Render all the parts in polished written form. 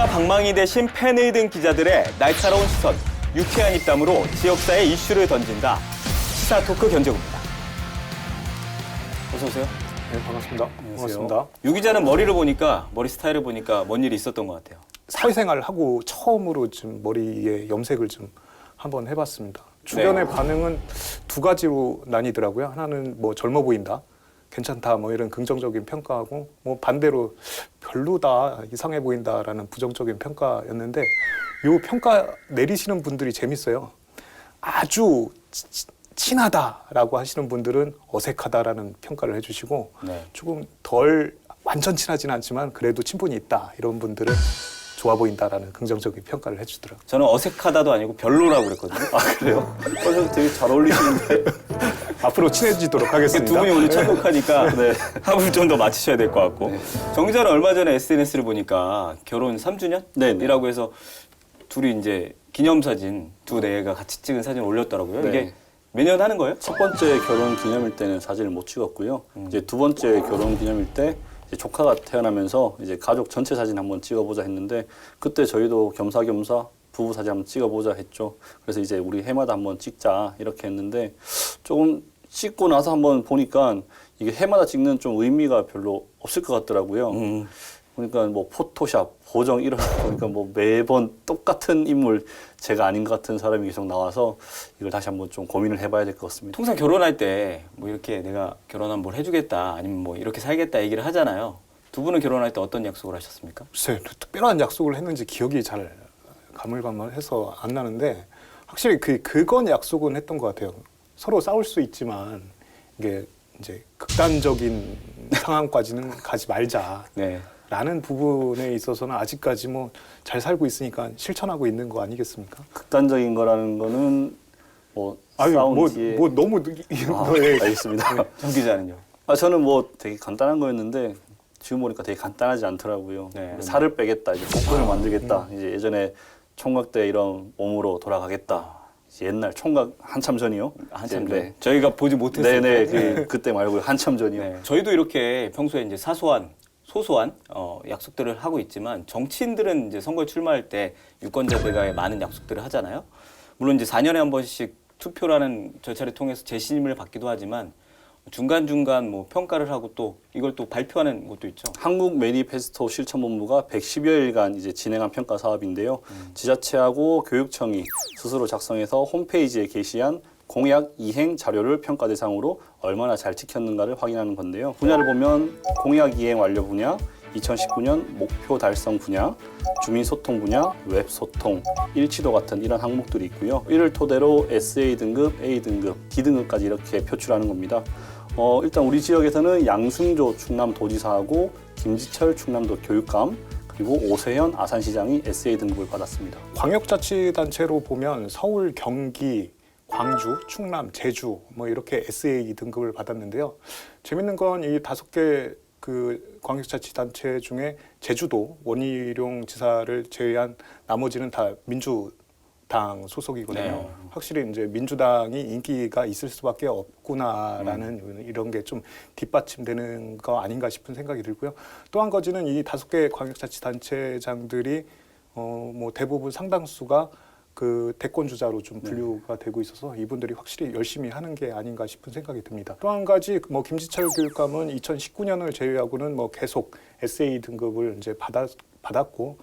기자 방망이 대신 펜을 든 기자들의 날카로운 시선, 유쾌한 입담으로 지역사회 이슈를 던진다. 시사 토크 견제구입니다. 어서 오세요. 네, 반갑습니다. 반갑습니다. 유 기자는 머리를 보니까, 머리 스타일을 보니까 뭔 일이 있었던 것 같아요. 사회생활을 하고 처음으로 좀 머리에 염색을 좀 한번 해봤습니다. 주변의 반응은 두 가지로 나뉘더라고요. 하나는 뭐 젊어 보인다, 괜찮다, 뭐 이런 긍정적인 평가하고, 뭐 반대로 별로다, 이상해 보인다라는 부정적인 평가였는데, 요 평가 내리시는 분들이 재밌어요. 아주 친하다라고 하시는 분들은 어색하다라는 평가를 해주시고, 조금 덜 완전 친하진 않지만 그래도 친분이 있다, 이런 분들은 좋아 보인다라는 긍정적인 평가를 해주더라고요. 저는 어색하다도 아니고 별로라고 그랬거든요. 아, 그래요? 그래서 되게 잘 어울리시는데. 앞으로 친해지도록 하겠습니다. 두 분이 오늘 참석하니까 합을 좀 더 맞추셔야 될 것 같고. 정 기자는 얼마 전에 SNS를 보니까 결혼 3주년이라고 해서 둘이 이제 기념사진 두 대가 같이 찍은 사진을 올렸더라고요. 네. 이게 매년 하는 거예요? 첫 번째 결혼 기념일 때는 사진을 못 찍었고요. 이제 두 번째 결혼 기념일 때 이제 조카가 태어나면서 이제 가족 전체 사진 한번 찍어보자 했는데, 그때 저희도 겸사겸사 부부 사진 한번 찍어보자 했죠. 그래서 이제 우리 해마다 한번 찍자 이렇게 했는데, 조금 찍고 나서 한번 보니까 이게 해마다 찍는 좀 의미가 별로 없을 것 같더라고요. 그러니까 뭐 포토샵, 보정 이런 거 보니까 뭐 매번 똑같은 인물, 제가 아닌 것 같은 사람이 계속 나와서 이걸 다시 한번 좀 고민을 해봐야 될 것 같습니다. 통상 결혼할 때 뭐 이렇게 내가 결혼하면 뭘 해주겠다 아니면 뭐 이렇게 살겠다 얘기를 하잖아요. 두 분은 결혼할 때 어떤 약속을 하셨습니까? 글쎄, 특별한 약속을 했는지 기억이 잘 가물가물해서 안 나는데, 확실히 그건 약속은 했던 것 같아요. 서로 싸울 수 있지만 이게 이제 극단적인 상황까지는 가지 말자. 네. 라는 부분에 있어서는 아직까지 뭐 잘 살고 있으니까 실천하고 있는 거 아니겠습니까? 극단적인 거라는 거는 뭐 아유, 싸운 뒤에 너무 알겠습니다. 정 기자는요? 저는 뭐 되게 간단한 거였는데 지금 보니까 되게 간단하지 않더라고요. 네. 살을 빼겠다, 이제 복근을 만들겠다, 이제 예전에 총각 때 이런 몸으로 돌아가겠다. 이제 옛날 총각 한참 전이요. 한참 이제, 전. 저희가 보지 못했어요. 네네, 그때 말고 한참 전이요. 네. 저희도 이렇게 평소에 이제 소소한 약속들을 하고 있지만, 정치인들은 이제 선거에 출마할 때 유권자들과의 많은 약속들을 하잖아요. 물론 이제 4년에 한 번씩 투표라는 절차를 통해서 재신임을 받기도 하지만, 중간중간 뭐 평가를 하고 또 이걸 또 발표하는 것도 있죠. 한국 매니페스토 실천본부가 110여일간 이제 진행한 평가 사업인데요. 지자체하고 교육청이 스스로 작성해서 홈페이지에 게시한 공약 이행 자료를 평가 대상으로 얼마나 잘 지켰는가를 확인하는 건데요. 분야를 보면 공약 이행 완료 분야, 2019년 목표 달성 분야, 주민소통 분야, 웹소통, 일치도 같은 이런 항목들이 있고요. 이를 토대로 SA 등급, A 등급, D 등급까지 이렇게 표출하는 겁니다. 일단 우리 지역에서는 양승조 충남도지사하고 김지철 충남도 교육감, 그리고 오세현 아산시장이 SA 등급을 받았습니다. 광역자치단체로 보면 서울, 경기, 광주, 충남, 제주 뭐 이렇게 SA 등급을 받았는데요. 재밌는 건 이 5개 그 광역자치단체 중에 제주도 원희룡 지사를 제외한 나머지는 다 민주당 소속이거든요. 네. 확실히 이제 민주당이 인기가 있을 수밖에 없구나라는 이런 게 좀 뒷받침되는 거 아닌가 싶은 생각이 들고요. 또 한 가지는 이 5개 광역자치단체장들이 뭐 대부분 상당수가 그 대권 주자로 좀 분류가 되고 있어서 이분들이 확실히 열심히 하는 게 아닌가 싶은 생각이 듭니다. 또 한 가지 뭐 김지철 교육감은 2019년을 제외하고는 뭐 계속 SA 등급을 이제 받았고,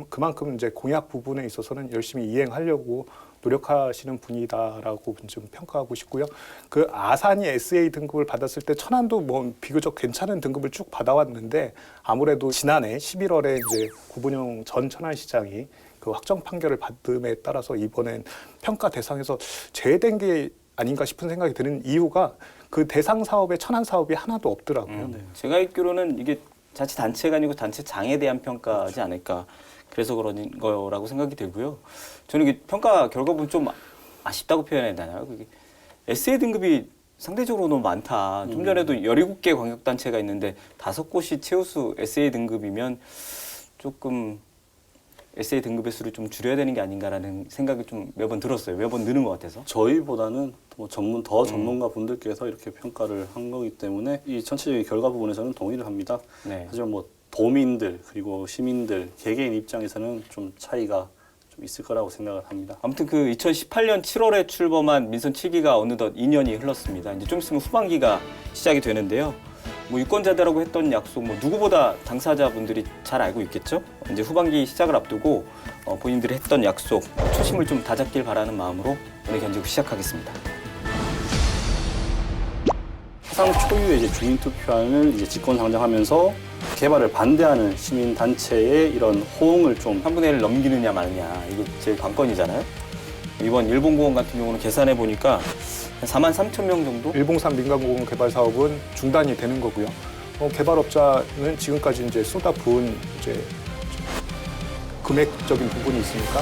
그만큼 이제 공약 부분에 있어서는 열심히 이행하려고 노력하시는 분이다라고 좀 평가하고 싶고요. 그 아산이 SA 등급을 받았을 때 천안도 뭐 비교적 괜찮은 등급을 쭉 받아왔는데, 아무래도 지난해 11월에 이제 구본용 전 천안시장이 그 확정 판결을 받음에 따라서 이번엔 평가 대상에서 제외된 게 아닌가 싶은 생각이 드는 이유가 그 대상 사업에 천안 사업이 하나도 없더라고요. 제가 알기로는 이게 자치단체가 아니고 단체장에 대한 평가지 않을까. 그래서 그런 거라고 생각이 들고요. 저는 이게 평가 결과 보면 좀 아쉽다고 표현해야 되나요? 그게 SA 등급이 상대적으로 너무 많다. 좀 전에도 17개 광역단체가 있는데 5곳이 최우수 SA 등급이면 조금 SA 등급의 수를 좀 줄여야 되는 게 아닌가라는 생각이 좀 매번 들었어요. 매번 느는 것 같아서. 저희보다는 뭐 전문가 분들께서 이렇게 평가를 한 거기 때문에 이 전체적인 결과 부분에서는 동의를 합니다. 네. 하지만 뭐 도민들 그리고 시민들 개개인 입장에서는 좀 차이가 좀 있을 거라고 생각을 합니다. 아무튼 그 2018년 7월에 출범한 민선 7기가 어느덧 2년이 흘렀습니다. 이제 좀 있으면 후반기가 시작이 되는데요. 뭐 유권자들하고 했던 약속, 뭐 누구보다 당사자분들이 잘 알고 있겠죠. 이제 후반기 시작을 앞두고 본인들이 했던 약속, 초심을 좀 다잡길 바라는 마음으로 오늘 견제국 시작하겠습니다. 해상 초유의 이제 주민투표안을 이제 직권 상정하면서 개발을 반대하는 시민 단체의 이런 호응을 좀 3분의 1을 넘기느냐 마느냐, 이게 제일 관건이잖아요. 이번 일본공원 같은 경우는 계산해 보니까 한 43,000명 정도? 일봉산 민간공원 개발 사업은 중단이 되는 거고요. 개발업자는 지금까지 이제 쏟아부은 이제 금액적인 부분이 있으니까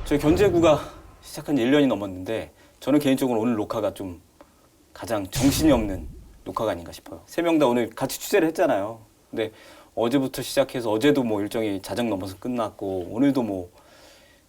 저희 견제구가 시작한 지 1년이 넘었는데 저는 개인적으로 오늘 녹화가 좀 가장 정신이 없는 녹화가 아닌가 싶어요. 3명 다 오늘 같이 취재를 했잖아요. 근데 어제부터 시작해서 어제도 뭐 일정이 자정 넘어서 끝났고 오늘도 뭐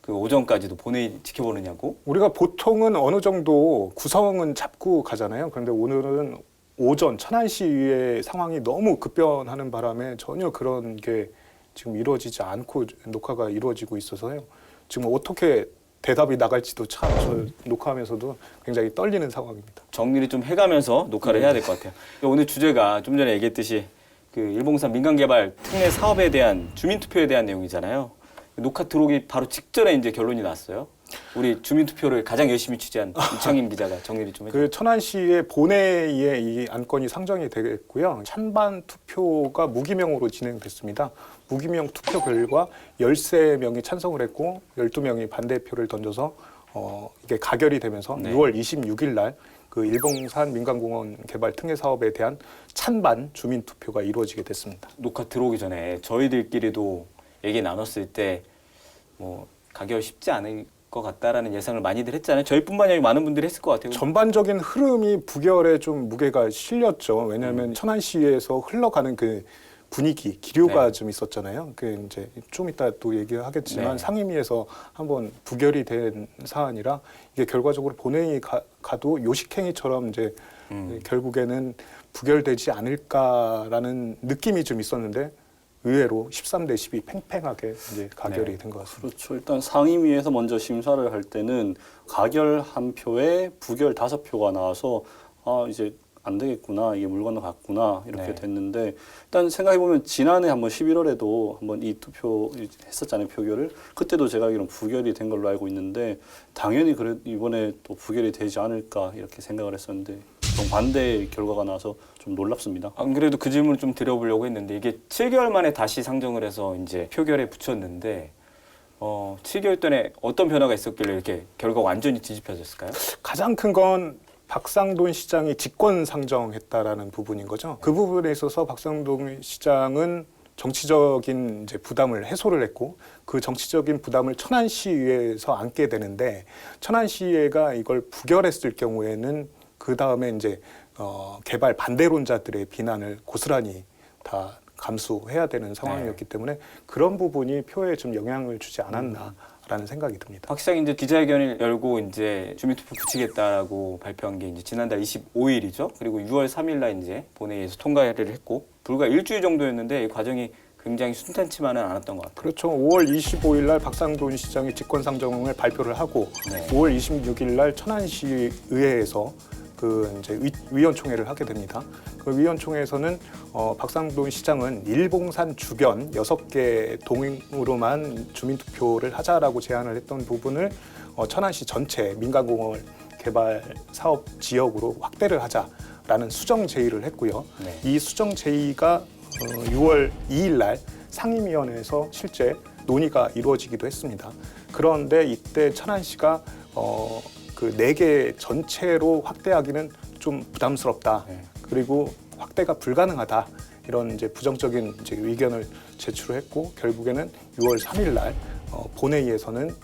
그 오전까지도 본회의 지켜보느냐고. 우리가 보통은 어느 정도 구성은 잡고 가잖아요. 그런데 오늘은 오전 천안시의 상황이 너무 급변하는 바람에 전혀 그런 게 지금 이루어지지 않고 녹화가 이루어지고 있어서요. 지금 어떻게 대답이 나갈지도 참 저 녹화하면서도 굉장히 떨리는 상황입니다. 정리를 좀 해가면서 녹화를 해야 될 것 같아요. 오늘 주제가 좀 전에 얘기했듯이 그 일봉산 민간개발 특례 사업에 대한 주민투표에 대한 내용이잖아요. 녹화 들어오기 바로 직전에 이제 결론이 났어요. 우리 주민투표를 가장 열심히 취재한 이창임 기자가 정리를 좀 해주세요. 그 천안시의 본회의에 이 안건이 상정이 되겠고요. 찬반 투표가 무기명으로 진행됐습니다. 무기명 투표 결과 13명이 찬성을 했고 12명이 반대표를 던져서 이게 가결이 되면서 네. 6월 26일 날 그 일봉산 민간공원 개발 특례 사업에 대한 찬반 주민 투표가 이루어지게 됐습니다. 녹화 들어오기 전에 저희들끼리도 얘기 나눴을 때 뭐 가결 쉽지 않을 것 같다라는 예상을 많이들 했잖아요. 저희뿐만 아니라 많은 분들이 했을 것 같아요. 전반적인 흐름이 부결에 좀 무게가 실렸죠. 왜냐하면 천안시에서 흘러가는 그 분위기, 기류가 네. 좀 있었잖아요. 그 이제 좀 이따 또 얘기하겠지만 네. 상임위에서 한번 부결이 된 사안이라 이게 결과적으로 본회의 가도 요식행위처럼 이제 결국에는 부결되지 않을까라는 느낌이 좀 있었는데 의외로 13대 10이 팽팽하게 이제 가결이 네. 된 것 같습니다. 그렇죠. 일단 상임위에서 먼저 심사를 할 때는 가결 1표에 부결 5표가 나와서 이제 안 되겠구나, 이게 물 건너갔구나 이렇게 네. 됐는데 일단 생각해 보면 지난해 한번 11월에도 한번 이 투표 했었잖아요, 표결을. 그때도 제가 알기로는 부결이 된 걸로 알고 있는데 당연히 그래 이번에 또 부결이 되지 않을까 이렇게 생각을 했었는데 정반대의 결과가 나와서 좀 놀랍습니다. 안 그래도 그 질문을 좀 드려보려고 했는데 이게 7개월 만에 다시 상정을 해서 이제 표결에 붙였는데 7개월 동안에 어떤 변화가 있었길래 이렇게 결과가 완전히 뒤집혀졌을까요? 가장 큰 건 박상돈 시장이 직권 상정했다라는 부분인 거죠. 그 부분에 있어서 박상돈 시장은 정치적인 이제 부담을 해소를 했고 그 정치적인 부담을 천안시의회에서 안게 되는데 천안시의회가 이걸 부결했을 경우에는 그 다음에 이제 개발 반대론자들의 비난을 고스란히 다 감수해야 되는 상황이었기 때문에 그런 부분이 표에 좀 영향을 주지 않았나라는 생각이 듭니다. 박 시장이 이제 기자회견을 열고 이제 주민투표 붙이겠다라고 발표한 게 이제 지난달 25일이죠. 그리고 6월 3일날 이제 본회의에서 통과를 했고 불과 일주일 정도였는데 이 과정이 굉장히 순탄치만은 않았던 것 같아요. 그렇죠. 5월 25일 날 박상돈 시장이 직권 상정을 발표를 하고 네. 5월 26일 날 천안시 의회에서 그 이제 위원총회를 하게 됩니다. 그 위원총회에서는 박상돈 시장은 일봉산 주변 6개 동으로만 주민투표를 하자라고 제안을 했던 부분을 천안시 전체 민간공원 개발 사업 지역으로 확대를 하자라는 수정 제의를 했고요. 네. 이 수정 제의가 6월 2일 날 상임위원회에서 실제 논의가 이루어지기도 했습니다. 그런데 이때 천안시가 그 4개 전체로 확대하기는 좀 부담스럽다. 네. 그리고 확대가 불가능하다. 이런 이제 부정적인 이제 의견을 제출했고 결국에는 6월 3일 날 본회의에서는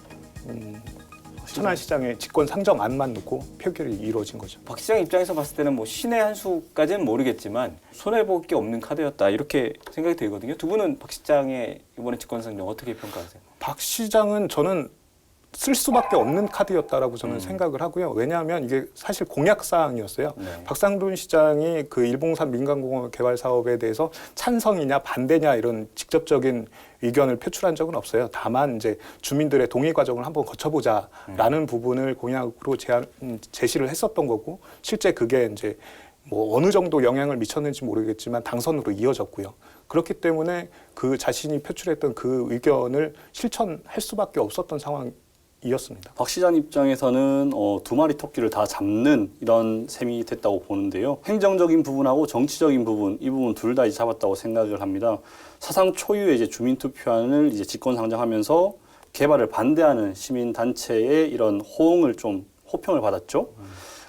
천안시장의 직권 상정안만 놓고 표결이 이루어진 거죠. 박 시장 입장에서 봤을 때는 뭐 신의 한 수까지는 모르겠지만 손해볼 게 없는 카드였다 이렇게 생각이 들거든요. 두 분은 박 시장의 이번에 직권 상정 어떻게 평가하세요? 박 시장은 저는 쓸 수밖에 없는 카드였다라고 저는 생각을 하고요. 왜냐하면 이게 사실 공약 사항이었어요. 네. 박상돈 시장이 그 일봉산 민간공원 개발 사업에 대해서 찬성이냐 반대냐 이런 직접적인 의견을 표출한 적은 없어요. 다만 이제 주민들의 동의 과정을 한번 거쳐보자라는 부분을 공약으로 제시를 했었던 거고, 실제 그게 이제 뭐 어느 정도 영향을 미쳤는지 모르겠지만 당선으로 이어졌고요. 그렇기 때문에 그 자신이 표출했던 그 의견을 실천할 수밖에 없었던 상황이었습니다. 박 시장 입장에서는 두 마리 토끼를 다 잡는 이런 셈이 됐다고 보는데요. 행정적인 부분하고 정치적인 부분, 이 부분 둘 다 잡았다고 생각을 합니다. 사상 초유의 이제 주민투표안을 이제 직권 상정하면서 개발을 반대하는 시민단체의 이런 호응을 좀 호평을 받았죠.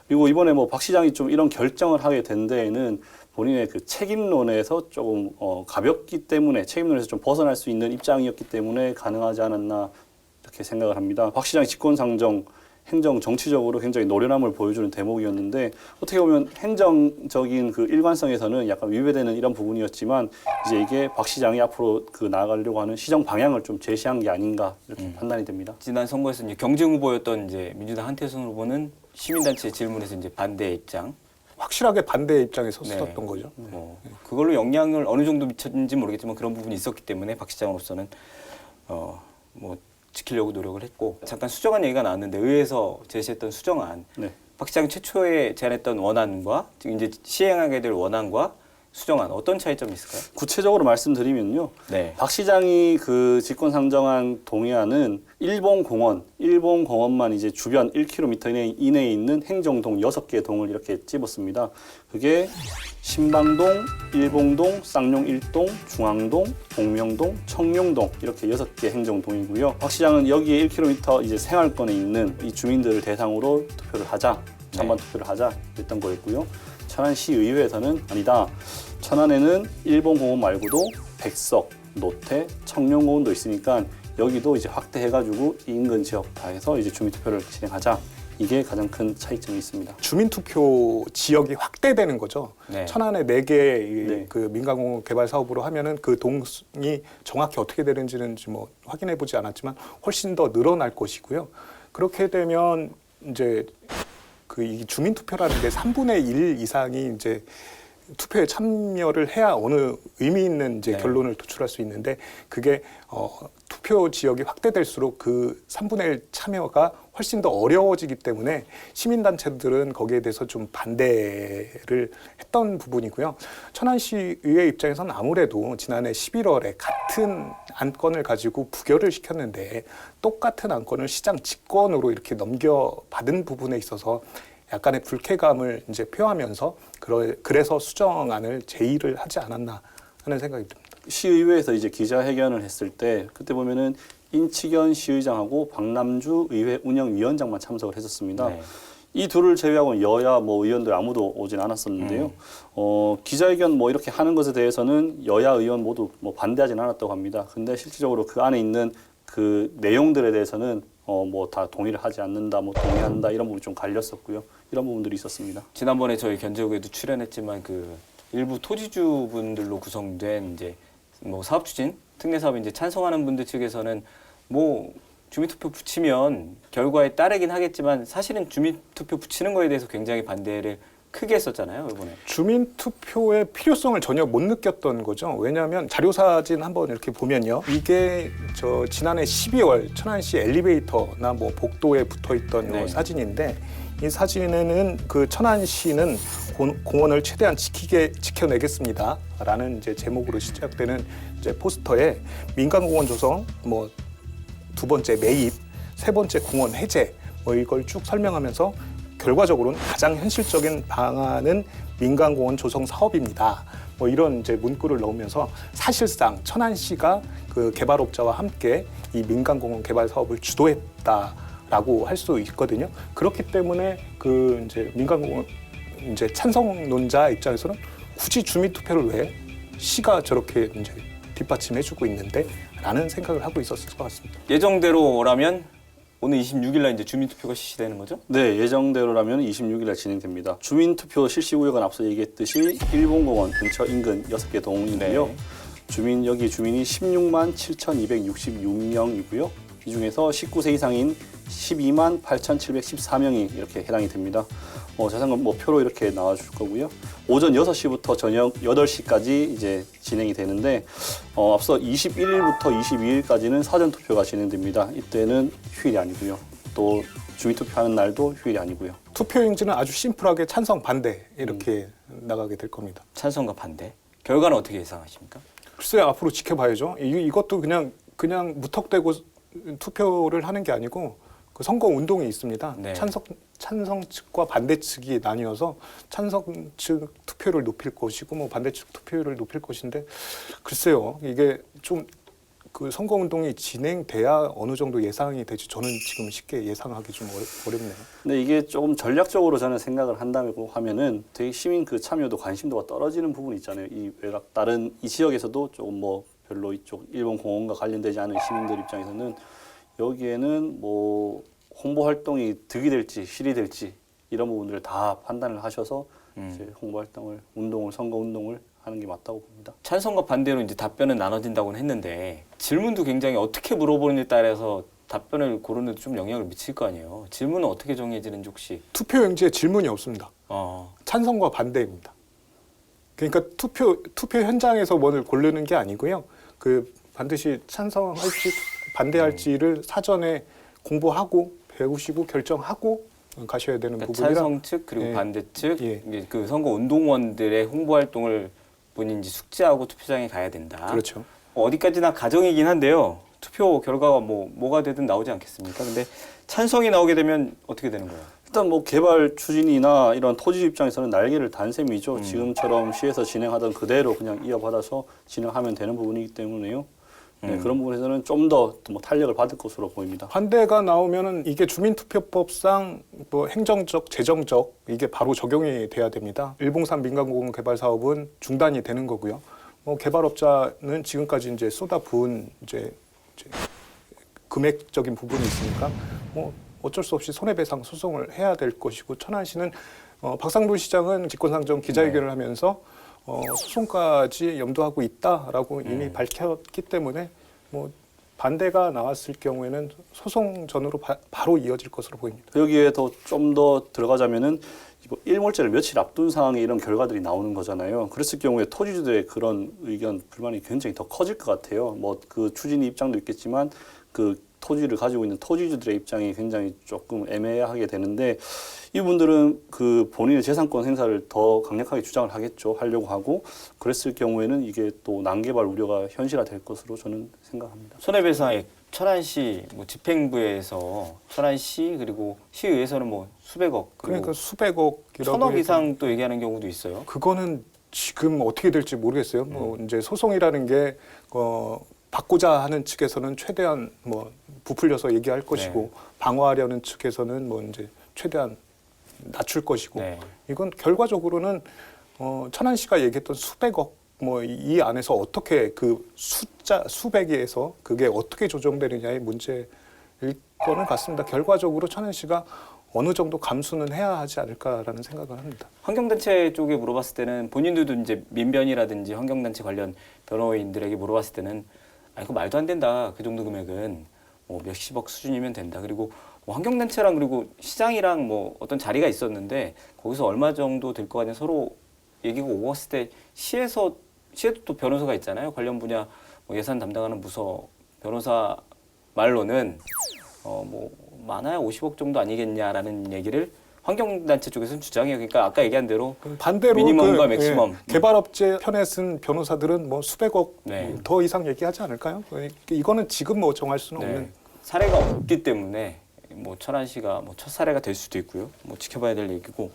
그리고 이번에 뭐 박 시장이 좀 이런 결정을 하게 된 데에는 본인의 그 책임론에서 조금 가볍기 때문에, 책임론에서 좀 벗어날 수 있는 입장이었기 때문에 가능하지 않았나 이렇게 생각을 합니다. 박 시장의 직권상정, 행정 정치적으로 굉장히 노련함을 보여주는 대목이었는데, 어떻게 보면 행정적인 그 일관성에서는 약간 위배되는 이런 부분이었지만, 이제 이게 박 시장이 앞으로 그 나아가려고 하는 시정 방향을 좀 제시한 게 아닌가 이렇게 판단이 됩니다. 지난 선거에서 이제 경쟁 후보였던 이제 민주당 한태순 후보는 시민단체 질문에서 이제 반대 입장. 확실하게 반대 입장에 섰었던 네. 거죠. 그걸로 영향을 어느 정도 미쳤는지 모르겠지만 그런 부분이 있었기 때문에 박 시장으로서는 뭐 지키려고 노력을 했고, 잠깐 수정안 얘기가 나왔는데 의회에서 제시했던 수정안, 네. 박 시장이 최초에 제안했던 원안과 지금 이제 시행하게 될 원안과 수정안 어떤 차이점이 있을까요? 구체적으로 말씀드리면요. 네. 박 시장이 그 직권 상정안 동의안은 일본 공원만 이제 주변 1km 이내에 있는 행정동 6개 동을 이렇게 찝었습니다. 그게 신방동, 일봉동, 쌍용 1동, 중앙동, 복명동, 청룡동 이렇게 6개 행정동이고요. 박 시장은 여기에 1km 이제 생활권에 있는 이 주민들을 대상으로 투표를 하자, 찬반 투표를 하자 했던 거였고요. 천안시의회에서는 아니다. 천안에는 일본 공원 말고도 백석, 노태, 청룡공원도 있으니까 여기도 이제 확대해가지고 이 인근 지역 다 해서 이제 주민투표를 진행하자. 이게 가장 큰 차이점이 있습니다. 주민투표 지역이 확대되는 거죠. 네. 천안에 4개의 네. 그 민간공원 개발 사업으로 하면은 그 동이 정확히 어떻게 되는지는 뭐 확인해 보지 않았지만 훨씬 더 늘어날 것이고요. 그렇게 되면 이제 그 이 주민투표라는 게 3분의 1 이상이 이제 투표에 참여를 해야 어느 의미 있는 이제 네. 결론을 도출할 수 있는데, 그게 투표 지역이 확대될수록 그 3분의 1 참여가 훨씬 더 어려워지기 때문에 시민단체들은 거기에 대해서 좀 반대를 했던 부분이고요. 천안시의회 입장에서는 아무래도 지난해 11월에 같은 안건을 가지고 부결을 시켰는데 똑같은 안건을 시장 직권으로 이렇게 넘겨받은 부분에 있어서 약간의 불쾌감을 이제 표하면서 그래서 수정안을 제의를 하지 않았나 하는 생각이 듭니다. 시의회에서 이제 기자회견을 했을 때 그때 보면은 인치견 시의장하고 박남주 의회 운영위원장만 참석을 했었습니다. 네. 이 둘을 제외하고는 여야 뭐 의원들 아무도 오진 않았었는데요. 기자회견 뭐 이렇게 하는 것에 대해서는 여야 의원 모두 뭐 반대하진 않았다고 합니다. 근데 실질적으로 그 안에 있는 그 내용들에 대해서는 뭐 다 동의를 하지 않는다, 뭐 동의한다 이런 부분이 좀 갈렸었고요. 이런 부분들이 있었습니다. 지난번에 저희 견제국에도 출연했지만 그 일부 토지주분들로 구성된 이제 뭐 사업 추진 특례 사업에 이제 찬성하는 분들 측에서는 뭐 주민투표 붙이면 결과에 따르긴 하겠지만 사실은 주민투표 붙이는 거에 대해서 굉장히 반대를 크게 했었잖아요, 이번에. 주민투표의 필요성을 전혀 못 느꼈던 거죠. 왜냐하면 자료사진 한번 이렇게 보면요. 이게 저 지난해 12월 천안시 엘리베이터나 뭐 복도에 붙어있던 네. 사진인데, 이 사진에는 그 천안시는 공원을 최대한 지켜내겠습니다. 라는 이제 제목으로 시작되는 이제 포스터에 민간공원 조성, 뭐 두 번째 매입, 세 번째 공원 해제, 뭐 이걸 쭉 설명하면서 결과적으로는 가장 현실적인 방안은 민간공원 조성 사업입니다. 뭐 이런 이제 문구를 넣으면서 사실상 천안시가 그 개발업자와 함께 이 민간공원 개발 사업을 주도했다라고 할 수 있거든요. 그렇기 때문에 그 이제 민간공원 이제 찬성론자 입장에서는 굳이 주민투표를 왜 시가 저렇게 이제 뒷받침해주고 있는데라는 생각을 하고 있었을 것 같습니다. 예정대로라면 오늘 26일 날 이제 주민투표가 실시되는 거죠? 네, 예정대로라면 26일 날 진행됩니다. 주민투표 실시 구역은 앞서 얘기했듯이 일본공원 근처 인근 6개 동이고요. 여기 주민이 16만 7,266명이고요. 이 중에서 19세 이상인 12만 8,714명이 이렇게 해당이 됩니다. 자세한 뭐 표로 이렇게 나와줄 거고요. 오전 6시부터 저녁 8시까지 이제 진행이 되는데 앞서 21일부터 22일까지는 사전 투표가 진행됩니다. 이때는 휴일이 아니고요. 또 주민 투표하는 날도 휴일이 아니고요. 투표용지는 아주 심플하게 찬성 반대 이렇게 나가게 될 겁니다. 찬성과 반대. 결과는 어떻게 예상하십니까? 글쎄요, 앞으로 지켜봐야죠. 이것도 그냥 무턱대고 투표를 하는 게 아니고 그 선거 운동이 있습니다. 네. 찬성 측과 반대 측이 나뉘어서 찬성 측 투표를 높일 것이고 뭐 반대 측 투표율을 높일 것인데 글쎄요, 이게 좀 그 선거 운동이 진행돼야 어느 정도 예상이 되지. 저는 지금 쉽게 예상하기 좀 어렵네요. 근데 이게 조금 전략적으로 저는 생각을 한다고 하면은 되게 시민 그 참여도 관심도가 떨어지는 부분이 있잖아요. 이 외곽 다른 이 지역에서도 조금 뭐 별로 이쪽 일본 공원과 관련되지 않은 시민들 입장에서는 여기에는 뭐 홍보 활동이 득이 될지 실이 될지 이런 부분들을 다 판단을 하셔서 이제 홍보 활동을 선거 운동을 하는 게 맞다고 봅니다. 찬성과 반대로 이제 답변은 나눠진다고는 했는데 질문도 굉장히 어떻게 물어보느냐에 따라서 답변을 고르는 데 좀 영향을 미칠 거 아니에요. 질문은 어떻게 정해지는지 혹시? 투표용지에 질문이 없습니다. 어. 찬성과 반대입니다. 그러니까 투표 현장에서 뭐를 고르는 게 아니고요. 그 반드시 찬성할지 반대할지를 사전에 공부하고 배우시고 결정하고 가셔야 되는 그러니까 부분이라. 찬성 측 그리고 예. 반대 측 예. 이게 그 선거 운동원들의 홍보 활동을 본인이 숙지하고 투표장에 가야 된다. 그렇죠. 어디까지나 가정이긴 한데요. 투표 결과가 뭐가 되든 나오지 않겠습니까? 근데 찬성이 나오게 되면 어떻게 되는 거예요? 일단 뭐 개발 추진이나 이런 토지 입장에서는 날개를 단 셈이죠. 지금처럼 시에서 진행하던 그대로 그냥 이어받아서 진행하면 되는 부분이기 때문에요. 네, 그런 부분에서는 좀 더 뭐 탄력을 받을 것으로 보입니다. 반대가 나오면은 이게 주민투표법상 뭐 행정적, 재정적 이게 바로 적용이 돼야 됩니다. 일봉산 민간공원 개발 사업은 중단이 되는 거고요. 뭐 개발업자는 지금까지 이제 쏟아부은 이제 금액적인 부분이 있으니까 뭐 어쩔 수 없이 손해배상 소송을 해야 될 것이고 천안시는 박상돈 시장은 직권상정 기자회견을 하면서 소송까지 염두하고 있다라고 이미 밝혔기 때문에 뭐 반대가 나왔을 경우에는 소송전으로 바로 이어질 것으로 보입니다. 여기에 좀 더 들어가자면은 일몰제를 며칠 앞둔 상황에 이런 결과들이 나오는 거잖아요. 그랬을 경우에 토지주들의 그런 의견 불만이 굉장히 더 커질 것 같아요. 뭐 그 추진의 입장도 있겠지만 그 토지를 가지고 있는 토지주들의 입장이 굉장히 조금 애매하게 되는데 이분들은 그 본인의 재산권 행사를 더 강력하게 주장을 하려고 하고 그랬을 경우에는 이게 또 난개발 우려가 현실화될 것으로 저는 생각합니다. 손해배상액 천안시 뭐 집행부에서 천안시 그리고 시의회에서는 뭐 수백억 그러니까 수백억이라고 천억 이상 또 얘기하는 경우도 있어요. 그거는 지금 어떻게 될지 모르겠어요. 뭐 이제 소송이라는 게 받고자 하는 측에서는 최대한 뭐 부풀려서 얘기할 것이고 방어하려는 측에서는 뭐 이제 최대한 낮출 것이고 이건 결과적으로는 천안시가 얘기했던 수백억 뭐 이 안에서 어떻게 그 숫자 수백에서 그게 어떻게 조정되느냐의 문제일 거는 같습니다. 결과적으로 천안시가 어느 정도 감수는 해야 하지 않을까라는 생각을 합니다. 환경단체 쪽에 물어봤을 때는 본인들도 이제 민변이라든지 환경단체 관련 변호인들에게 물어봤을 때는 아니 그 말도 안 된다. 그 정도 금액은 뭐 몇십억 수준이면 된다. 그리고 뭐 환경단체랑 그리고 시장이랑 뭐 어떤 자리가 있었는데 거기서 얼마 정도 될 거 아니야 서로 얘기가 오고 갔을 때 시에도 또 변호사가 있잖아요. 관련 분야 뭐 예산 담당하는 부서 변호사 말로는 뭐 많아야 50억 정도 아니겠냐라는 얘기를 환경단체 쪽에서는 주장해요. 그러니까 아까 얘기한 대로 반대로 미니멈과 맥시멈. 개발업체 편에 쓴 변호사들은 뭐 수백억 더 이상 얘기하지 않을까요? 이거는 지금 뭐 정할 수는 없는 사례가 없기 때문에 뭐 천안시가 뭐 첫 사례가 될 수도 있고요. 뭐 지켜봐야 될 얘기고.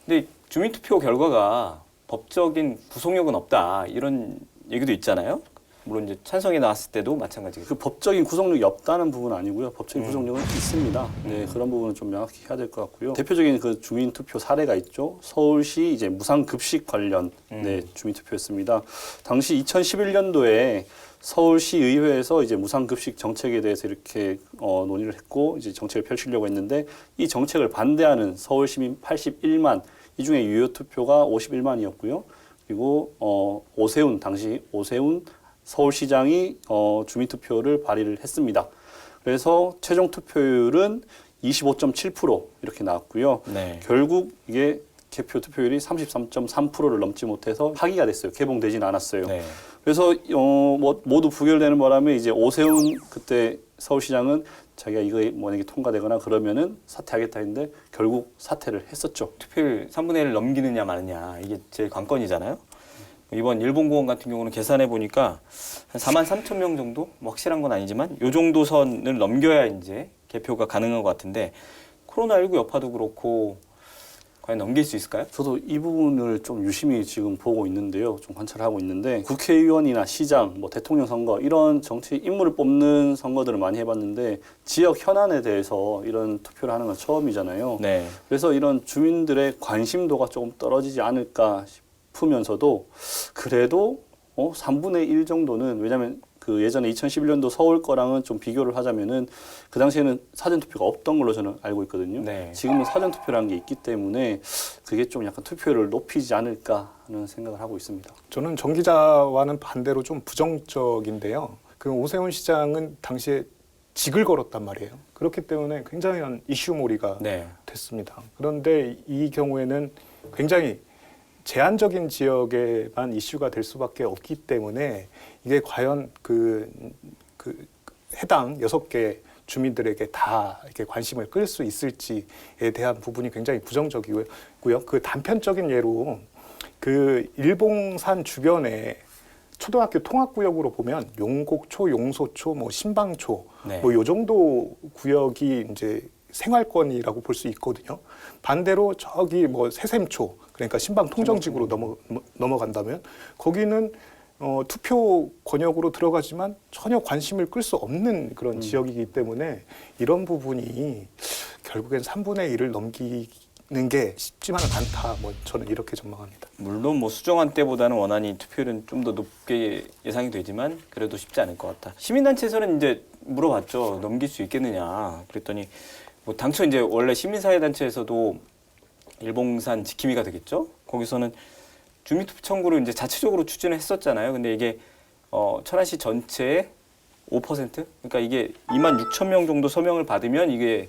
근데 주민투표 결과가 법적인 구속력은 없다 이런 얘기도 있잖아요. 물론 이제 찬성이 나왔을 때도 마찬가지겠죠. 그 법적인 구속력이 없다는 부분은 아니고요. 법적인 구속력은 있습니다. 네, 그런 부분은 좀 명확히 해야 될 것 같고요. 대표적인 그 주민투표 사례가 있죠. 서울시 이제 무상급식 관련 주민투표였습니다. 당시 2011년도에 서울시 의회에서 이제 무상급식 정책에 대해서 이렇게 논의를 했고 이제 정책을 펼치려고 했는데 이 정책을 반대하는 서울 시민 81만 이 중에 유효 투표가 51만이었고요. 그리고 당시 오세훈 서울시장이 주민투표를 발의를 했습니다. 그래서 최종 투표율은 25.7% 이렇게 나왔고요. 네. 결국 이게 개표 투표율이 33.3%를 넘지 못해서 파기가 됐어요. 개봉되진 않았어요. 네. 그래서 뭐 모두 부결되는 바람에 이제 오세훈 그때 서울시장은 자기가 이거 만약에 통과되거나 그러면은 사퇴하겠다 했는데 결국 사퇴를 했었죠. 투표율 3분의 1을 넘기느냐 마느냐 이게 제일 관건이잖아요. 이번 일본공원 같은 경우는 계산해 보니까 한 4만 3천 명 정도, 뭐 확실한 건 아니지만 요 정도 선을 넘겨야 이제 개표가 가능한 것 같은데 코로나19 여파도 그렇고 과연 넘길 수 있을까요? 저도 이 부분을 좀 유심히 지금 보고 있는데요. 좀 관찰하고 있는데 국회의원이나 시장, 뭐 대통령 선거 이런 정치 인물을 뽑는 선거들을 많이 해봤는데 지역 현안에 대해서 이런 투표를 하는 건 처음이잖아요. 네. 그래서 이런 주민들의 관심도가 조금 떨어지지 않을까 싶으면서도 그래도 3분의 1 정도는 왜냐하면 그 예전에 2011년도 서울 거랑은 좀 비교를 하자면은 그 당시에는 사전 투표가 없던 걸로 저는 알고 있거든요. 네. 지금은 사전 투표라는 게 있기 때문에 그게 좀 약간 투표율을 높이지 않을까 하는 생각을 하고 있습니다. 저는 정 기자와는 반대로 좀 부정적인데요. 그 오세훈 시장은 당시에 직을 걸었단 말이에요. 그렇기 때문에 굉장한 이슈몰이가 네. 됐습니다. 그런데 이 경우에는 굉장히 제한적인 지역에만 이슈가 될 수밖에 없기 때문에 이게 과연 그 해당 6개 주민들에게 다 이렇게 관심을 끌 수 있을지에 대한 부분이 굉장히 부정적이고요. 그 단편적인 예로 그 일봉산 주변에 초등학교 통합구역으로 보면 용곡초, 용소초, 뭐 신방초, 네. 뭐 요 정도 구역이 이제 생활권이라고 볼 수 있거든요. 반대로 저기 뭐 새샘초, 그러니까 신방 통정직으로 넘어간다면 거기는 투표 권역으로 들어가지만 전혀 관심을 끌 수 없는 그런 지역이기 때문에 이런 부분이 결국엔 3분의 1을 넘기는 게 쉽지만은 않다. 뭐 저는 이렇게 전망합니다. 물론 뭐 수정안 때보다는 원안이 투표율은 좀 더 높게 예상이 되지만 그래도 쉽지 않을 것 같다. 시민단체에서는 이제 물어봤죠. 넘길 수 있겠느냐. 그랬더니 뭐 당초 이제 원래 시민사회단체에서도 일봉산 지킴이가 되겠죠. 거기서는 주민투표 청구를 이제 자체적으로 추진을 했었잖아요. 근데 이게 천안시 전체의 5%? 그러니까 이게 2만 6천 명 정도 서명을 받으면 이게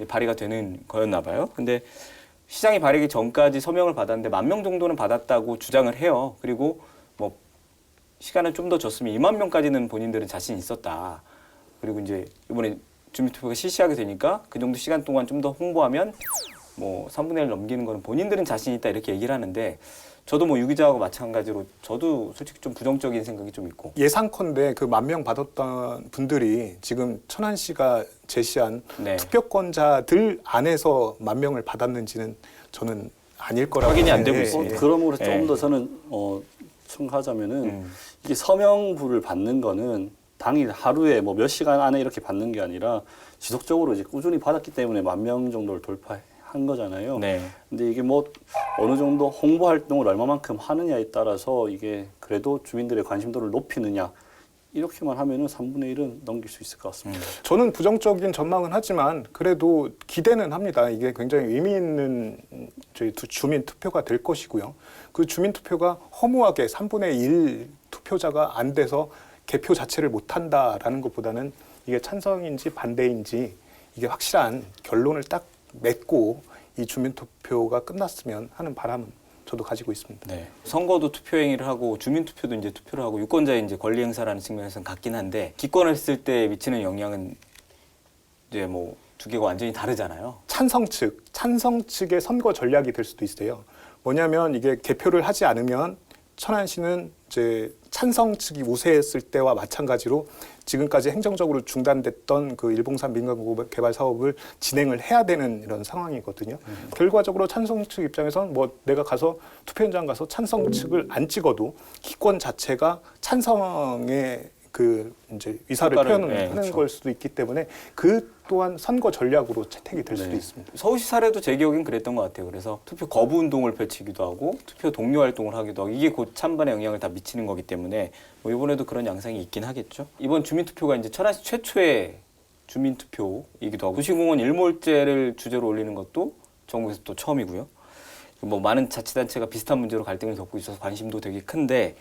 발의가 되는 거였나 봐요. 근데 시장이 발의하기 전까지 서명을 받았는데 1만 명 정도는 받았다고 주장을 해요. 그리고 뭐 시간은 좀 더 줬으면 2만 명까지는 본인들은 자신 있었다. 그리고 이제 이번에 주민투표가 실시하게 되니까 그 정도 시간 동안 좀 더 홍보하면 뭐 3분의 1 넘기는 거는 본인들은 자신 있다 이렇게 얘기를 하는데 저도 뭐 유 기자하고 마찬가지로 저도 솔직히 좀 부정적인 생각이 좀 있고 예상컨대 그 1만 명 받았던 분들이 지금 천안시가 제시한 네. 투표권자들 안에서 1만 명을 받았는지는 저는 아닐 거라고 확인이 안 되고 예, 있습니다. 예. 그러므로 예. 조금 더 저는 첨가하자면은 이게 서명부를 받는 거는 당일 하루에 뭐 몇 시간 안에 이렇게 받는 게 아니라 지속적으로 이제 꾸준히 받았기 때문에 1만 명 정도를 돌파한 거잖아요. 네. 근데 이게 뭐 어느 정도 홍보 활동을 얼마만큼 하느냐에 따라서 이게 그래도 주민들의 관심도를 높이느냐 이렇게만 하면은 3분의 1은 넘길 수 있을 것 같습니다. 저는 부정적인 전망은 하지만 그래도 기대는 합니다. 이게 굉장히 의미 있는 저희 주민 투표가 될 것이고요. 그 주민 투표가 허무하게 3분의 1 투표자가 안 돼서 개표 자체를 못 한다라는 것보다는 이게 찬성인지 반대인지 이게 확실한 결론을 딱 맺고 이 주민 투표가 끝났으면 하는 바람은 저도 가지고 있습니다. 네. 선거도 투표 행위를 하고 주민 투표도 이제 투표를 하고 유권자의 이제 권리 행사라는 측면에서는 같긴 한데 기권을 했을 때 미치는 영향은 이제 뭐 두 개가 완전히 다르잖아요. 찬성 측의 선거 전략이 될 수도 있어요. 뭐냐면 이게 개표를 하지 않으면 천안시는 이제 찬성 측이 우세했을 때와 마찬가지로 지금까지 행정적으로 중단됐던 그 일봉산 민간개발 사업을 진행을 해야 되는 이런 상황이거든요. 결과적으로 찬성 측 입장에서는 뭐 내가 가서 투표 현장 가서 찬성 측을 안 찍어도 기권 자체가 찬성의 그 이제 의사를 효과를, 표현을 네, 하는 그렇죠. 걸 수도 있기 때문에 그 또한 선거 전략으로 채택이 될 수도 네. 있습니다. 서울시 사례도 제 기억엔 그랬던 것 같아요. 그래서 투표 거부 운동을 펼치기도 하고 투표 독려 활동을 하기도 하고 이게 곧 찬반에 영향을 다 미치는 거기 때문에 뭐 이번에도 그런 양상이 있긴 하겠죠. 이번 주민투표가 이제 천안시 최초의 주민투표이기도 하고 도시공원 일몰제를 주제로 올리는 것도 전국에서 또 처음이고요. 뭐 많은 자치단체가 비슷한 문제로 갈등을 겪고 있어서 관심도 되게 큰데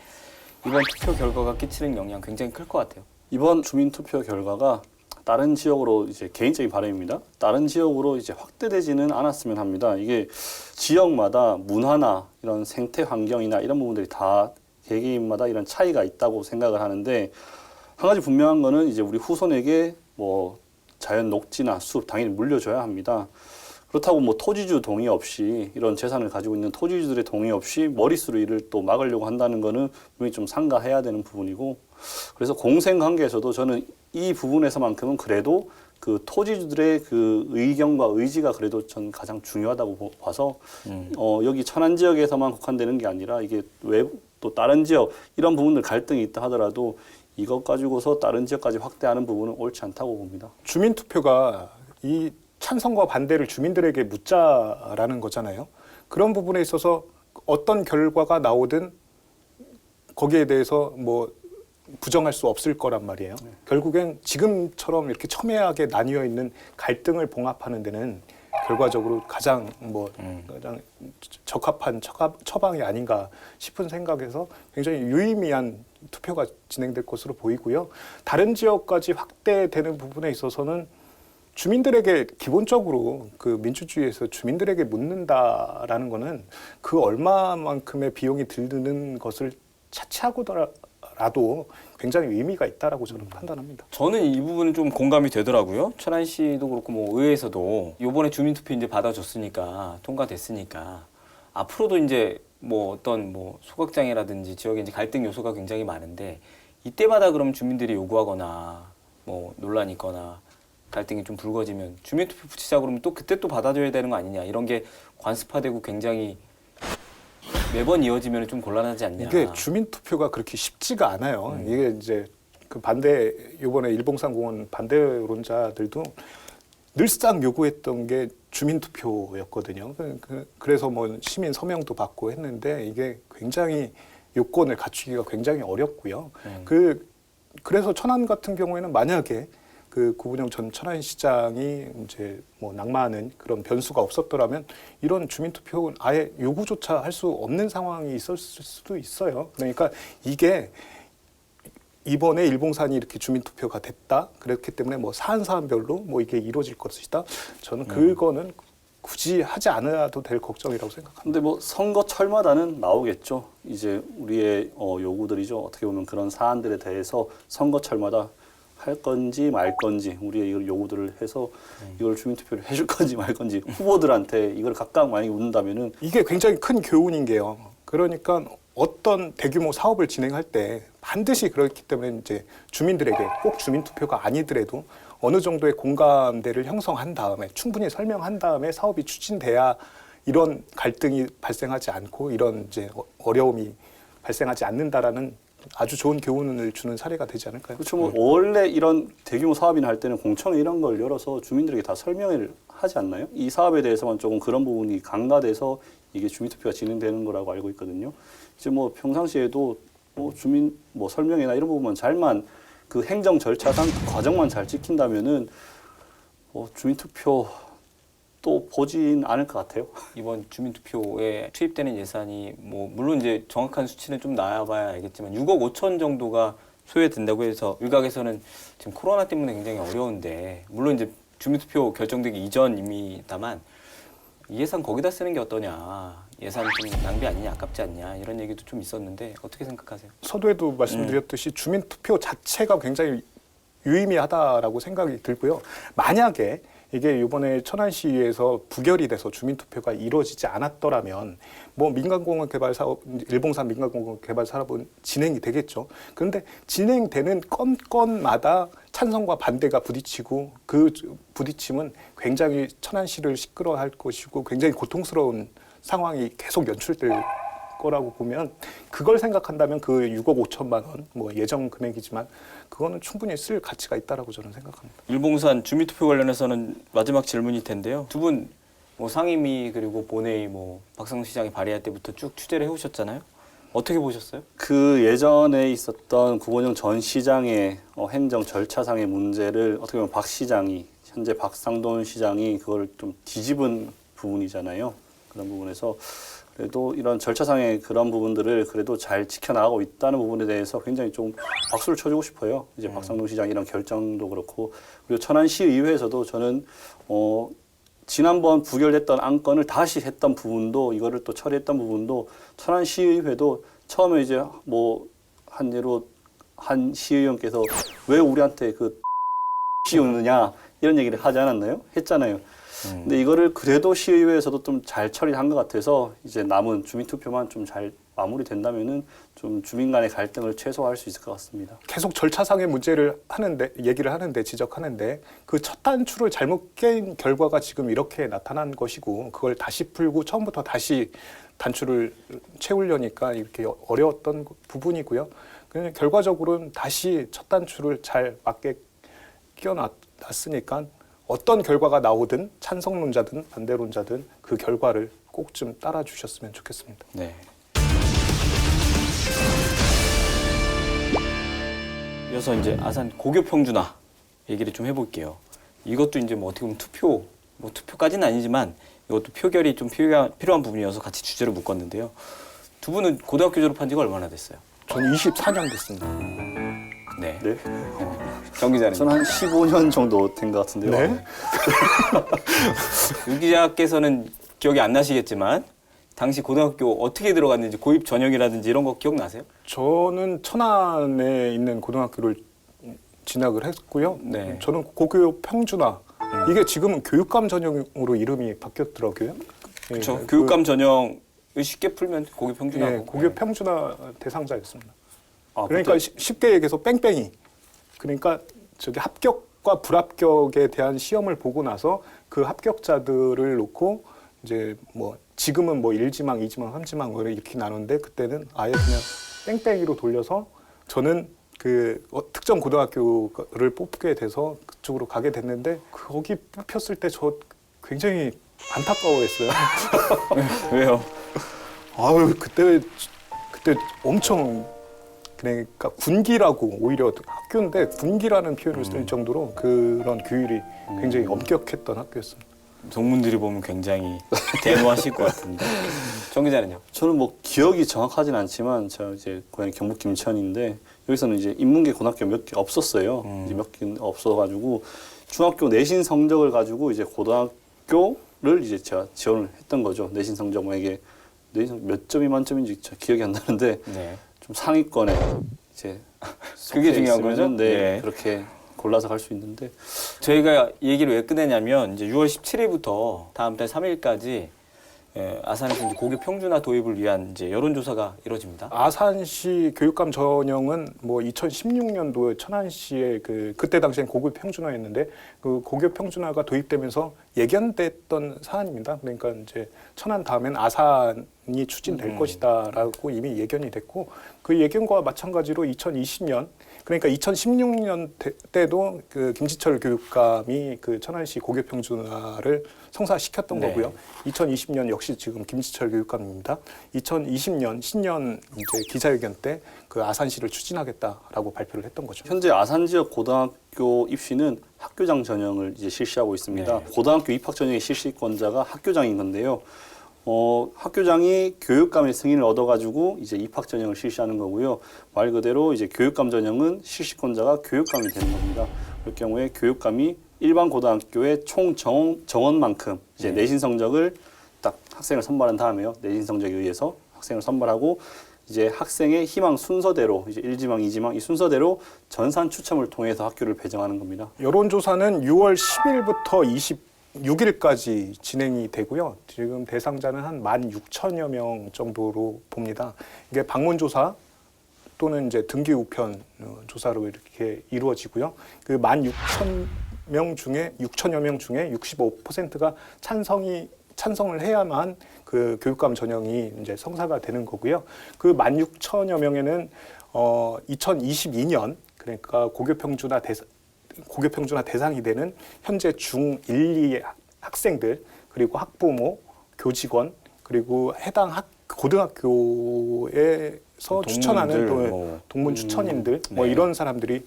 이번 투표 결과가 끼치는 영향 굉장히 클 것 같아요. 이번 주민투표 결과가 다른 지역으로 이제 개인적인 바람입니다. 다른 지역으로 이제 확대되지는 않았으면 합니다. 이게 지역마다 문화나 이런 생태 환경이나 이런 부분들이 다 개개인마다 이런 차이가 있다고 생각을 하는데 한 가지 분명한 거는 이제 우리 후손에게 뭐 자연 녹지나 숲 당연히 물려줘야 합니다. 그렇다고 뭐 토지주 동의 없이 이런 재산을 가지고 있는 토지주들의 동의 없이 머릿수로 이를 또 막으려고 한다는 거는 분명히 좀 삼가해야 되는 부분이고 그래서 공생 관계에서도 저는 이 부분에서만큼은 그래도 그 토지주들의 그 의견과 의지가 그래도 전 가장 중요하다고 봐서 여기 천안 지역에서만 국한되는 게 아니라 이게 외부 또 다른 지역 이런 부분들 갈등이 있다 하더라도 이것 가지고서 다른 지역까지 확대하는 부분은 옳지 않다고 봅니다. 주민투표가 이 찬성과 반대를 주민들에게 묻자라는 거잖아요. 그런 부분에 있어서 어떤 결과가 나오든 거기에 대해서 뭐 부정할 수 없을 거란 말이에요. 결국엔 지금처럼 이렇게 첨예하게 나뉘어 있는 갈등을 봉합하는 데는 결과적으로 가장 가장 적합한 처방이 아닌가 싶은 생각에서 굉장히 유의미한 투표가 진행될 것으로 보이고요. 다른 지역까지 확대되는 부분에 있어서는 주민들에게 기본적으로 그 민주주의에서 주민들에게 묻는다라는 거는 그 얼마만큼의 비용이 드는 것을 차치하고라도 굉장히 의미가 있다라고 저는 판단합니다. 저는 이 부분은 좀 공감이 되더라고요. 천안시도 그렇고 뭐 의회에서도 이번에 주민투표 이제 받아줬으니까 통과됐으니까 앞으로도 이제 뭐 어떤 뭐 소각장애라든지 지역에 이제 갈등 요소가 굉장히 많은데 이때마다 그럼 주민들이 요구하거나 뭐 논란이 있거나 갈등이 좀 불거지면 주민투표 붙이자 그러면 또 그때 또 받아줘야 되는 거 아니냐 이런 게 관습화되고 굉장히 매번 이어지면 좀 곤란하지 않냐. 이게 주민투표가 그렇게 쉽지가 않아요. 이게 이제 그 반대 이번에 일봉산공원 반대론자들도 늘상 요구했던 게 주민투표였거든요. 그래서 뭐 시민 서명도 받고 했는데 이게 굉장히 요건을 갖추기가 굉장히 어렵고요. 그래서 천안 같은 경우에는 만약에 그 구분영 전 천안시장이 이제 뭐 낙마하는 그런 변수가 없었더라면 이런 주민투표는 아예 요구조차 할 수 없는 상황이 있었을 수도 있어요. 그러니까 이게 이번에 일봉산이 이렇게 주민투표가 됐다. 그렇기 때문에 뭐 사안별로 뭐 이게 이루어질 것이다. 저는 그거는 굳이 하지 않아도 될 걱정이라고 생각합니다. 근데 뭐 선거철마다는 나오겠죠. 이제 우리의 요구들이죠. 어떻게 보면 그런 사안들에 대해서 선거철마다 할 건지 말 건지 우리의 이걸 요구들을 해서 이걸 주민투표를 해줄 건지 말 건지 후보들한테 이걸 각각 만약에 묻는다면은 이게 굉장히 큰 교훈인 게요. 그러니까 어떤 대규모 사업을 진행할 때 반드시 그렇기 때문에 이제 주민들에게 꼭 주민투표가 아니더라도 어느 정도의 공감대를 형성한 다음에 충분히 설명한 다음에 사업이 추진돼야 이런 갈등이 발생하지 않고 이런 이제 어려움이 발생하지 않는다라는 아주 좋은 교훈을 주는 사례가 되지 않을까요? 그렇죠. 뭐 원래 이런 대규모 사업이나 할 때는 공청회 이런 걸 열어서 주민들에게 다 설명을 하지 않나요? 이 사업에 대해서만 조금 그런 부분이 간과돼서 이게 주민투표가 진행되는 거라고 알고 있거든요. 이제 뭐 평상시에도 뭐 주민 뭐 설명회나 이런 부분만 잘만 그 행정 절차상 그 과정만 잘 지킨다면은 주민투표 또 보진 않을 것 같아요. 이번 주민투표에 투입되는 예산이 뭐 물론 이제 정확한 수치는 좀 나와봐야 알겠지만 6억 5천 정도가 소요된다고 해서 일각에서는 지금 코로나 때문에 굉장히 어려운데 물론 이제 주민투표 결정되기 이전입니다만 이 예산 거기다 쓰는 게 어떠냐 예산 좀 낭비 아니냐 아깝지 않냐 이런 얘기도 좀 있었는데 어떻게 생각하세요? 서두에도 말씀드렸듯이 주민투표 자체가 굉장히 유의미하다라고 생각이 들고요. 만약에 이게 이번에 천안시에서 부결이 돼서 주민투표가 이루어지지 않았더라면 뭐 민간공원 개발 사업, 일봉산 민간공원 개발 사업은 진행이 되겠죠. 그런데 진행되는 건마다 찬성과 반대가 부딪히고 그 부딪힘은 굉장히 천안시를 시끄러워할 것이고 굉장히 고통스러운 상황이 계속 연출될 거라고 보면 그걸 생각한다면 그 6억 5천만 원 뭐 예정 금액이지만 그거는 충분히 쓸 가치가 있다라고 저는 생각합니다. 일봉산 주민투표 관련해서는 마지막 질문일 텐데요. 두 분 뭐 상임위 그리고 본회의 뭐 박상훈 시장이 발의할 때부터 쭉 취재를 해오셨잖아요. 어떻게 보셨어요? 그 예전에 있었던 구본영 전 시장의 행정 절차상의 문제를 어떻게 보면 박 시장이 현재 박상돈 시장이 그걸 좀 뒤집은 부분이잖아요. 그런 부분에서 그래도 이런 절차상의 그런 부분들을 그래도 잘 지켜나가고 있다는 부분에 대해서 굉장히 좀 박수를 쳐주고 싶어요. 이제 박상동 시장 이런 결정도 그렇고 그리고 천안시의회에서도 저는 지난번 부결됐던 안건을 다시 했던 부분도 이거를 또 처리했던 부분도 천안시의회도 처음에 이제 뭐 한 예로 한 시의원께서 왜 우리한테 그 씌우느냐 이런 얘기를 하지 않았나요? 했잖아요. 근데 이거를 그래도 시의회에서도 좀 잘 처리한 것 같아서 이제 남은 주민투표만 좀 잘 마무리된다면은 좀 주민 간의 갈등을 최소화할 수 있을 것 같습니다. 계속 절차상의 문제를 얘기를 하는데 지적하는데 그 첫 단추를 잘못 깬 결과가 지금 이렇게 나타난 것이고 그걸 다시 풀고 처음부터 다시 단추를 채우려니까 이렇게 어려웠던 부분이고요. 그냥 결과적으로는 다시 첫 단추를 잘 맞게 끼워놨으니까 어떤 결과가 나오든 찬성론자든 반대론자든 그 결과를 꼭 좀 따라주셨으면 좋겠습니다. 네. 이어서 이제 아산 고교 평준화 얘기를 좀 해볼게요. 이것도 이제 뭐 어떻게 보면 투표까지는 아니지만 이것도 표결이 좀 필요한 부분이어서 같이 주제로 묶었는데요. 두 분은 고등학교 졸업한 지가 얼마나 됐어요? 저는 24년 됐습니다. 네. 네. 정 기자님. 저는 한 15년 정도 된 것 같은데요. 네. 유 기자께서는 기억이 안 나시겠지만 당시 고등학교 어떻게 들어갔는지 고입 전형이라든지 이런 거 기억나세요? 저는 천안에 있는 고등학교를 진학을 했고요. 네. 저는 고교 평준화. 이게 지금은 교육감 전형으로 이름이 바뀌었더라고요. 그렇죠. 예, 교육감 전형을 쉽게 풀면 고교 평준화고. 예, 고교 평준화 대상자였습니다. 아, 그러니까 그때 쉽게 얘기해서 뺑뺑이. 그러니까 저기 합격과 불합격에 대한 시험을 보고 나서 그 합격자들을 놓고 이제 뭐 지금은 뭐 1지망, 2지망, 3지망 뭐 이렇게 나누는데 그때는 아예 그냥 뺑뺑이로 돌려서 저는 그 특정 고등학교를 뽑게 돼서 그쪽으로 가게 됐는데 거기 뽑혔을 때 저 굉장히 안타까워했어요. 왜요? 아유 그때 엄청 그러니까 군기라고 오히려 학교인데 군기라는 표현을 쓸 정도로 그런 규율이 굉장히 엄격했던 학교였습니다. 동문들이 보면 굉장히 대노하실 것 같은데. 정 기자는요? 저는 뭐 기억이 정확하진 않지만 저 이제 고향이 경북 김천인데 여기서는 이제 인문계 고등학교 몇 개 없었어요. 이제 몇 개 없어가지고 중학교 내신 성적을 가지고 이제 고등학교를 이제 제가 지원을 했던 거죠. 내신 성적 만약에 내신 몇 점이 만점인지 기억이 안 나는데 네. 좀 상위권에 이제 그게 중요한 있으면은 거죠? 네, 네. 그렇게 골라서 갈 수 있는데 저희가 얘기를 왜 꺼내냐면 이제 6월 17일부터 다음 달 3일까지 아산에서 이제 고교 평준화 도입을 위한 이제 여론조사가 이루어집니다. 아산시 교육감 전형은 뭐 2016년도에 천안시의 그때 당시엔 고교 평준화였는데 그 고교 평준화가 도입되면서 예견됐던 사안입니다. 그러니까 이제 천안 다음엔 아산이 추진될 것이다라고 이미 예견이 됐고 그 예견과 마찬가지로 2020년 그러니까 2016년 때도 그 김지철 교육감이 그 천안시 고교 평준화를 성사시켰던 네. 거고요. 2020년 역시 지금 김지철 교육감입니다. 2020년 신년 이제 기자회견 때 그 아산시를 추진하겠다라고 발표를 했던 거죠. 현재 아산 지역 고등학교 입시는 학교장 전형을 이제 실시하고 있습니다. 네. 고등학교 입학 전형의 실시권자가 학교장인 건데요. 학교장이 교육감의 승인을 얻어가지고 이제 입학 전형을 실시하는 거고요. 말 그대로 이제 교육감 전형은 실시권자가 교육감이 되는 겁니다. 그럴 경우에 교육감이 일반 고등학교의 총 정원만큼 이제 내신 성적을 딱 학생을 선발한 다음에요. 내신 성적에 의해서 학생을 선발하고 이제 학생의 희망 순서대로 이제 1지망, 2지망 이 순서대로 전산 추첨을 통해서 학교를 배정하는 겁니다. 여론조사는 6월 10일부터 26일까지 진행이 되고요. 지금 대상자는 한 16,000여 명 정도로 봅니다. 이게 방문조사 또는 이제 등기 우편 조사로 이렇게 이루어지고요. 그 16,000명 중에 6,000여 명 중에 65%가 찬성을 해야만 그 교육감 전형이 이제 성사가 되는 거고요. 그 16,000여 명에는 2022년 그러니까 고교 평준화 대상이 되는 현재 중1, 2 학생들 그리고 학부모, 교직원 그리고 해당 고등학교에서 추천하는 또 동문 추천인들 뭐 네. 이런 사람들이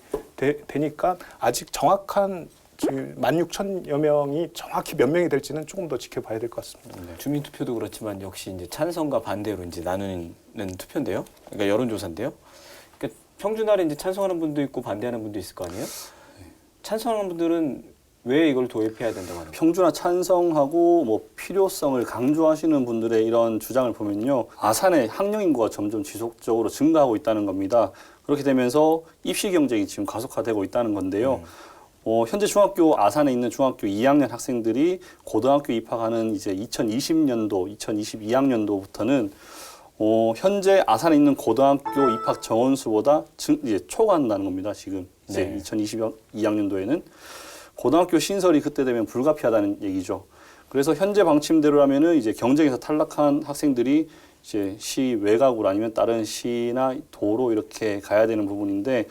되니까 아직 정확한 지금 16,000여 명이 정확히 몇 명이 될지는 조금 더 지켜봐야 될 것 같습니다. 네, 주민투표도 그렇지만 역시 이제 찬성과 반대로 이제 나누는 투표인데요. 그러니까 여론조사인데요. 그러니까 평준화를 이제 찬성하는 분도 있고 반대하는 분도 있을 거 아니에요? 찬성하는 분들은 왜 이걸 도입해야 된다고 하는 거예요? 평준화 찬성하고 뭐 필요성을 강조하시는 분들의 이런 주장을 보면요, 아산의 학령 인구가 점점 지속적으로 증가하고 있다는 겁니다. 그렇게 되면서 입시 경쟁이 지금 가속화되고 있다는 건데요. 현재 중학교 아산에 있는 중학교 2학년 학생들이 고등학교 입학하는 이제 2020년도, 2022학년도부터는 현재 아산에 있는 고등학교 입학 정원수보다 이제 초과한다는 겁니다. 지금 이제 네. 2022학년도에는 고등학교 신설이 그때 되면 불가피하다는 얘기죠. 그래서 현재 방침대로라면은 이제 경쟁에서 탈락한 학생들이 이제 시 외곽으로 아니면 다른 시나 도로 이렇게 가야 되는 부분인데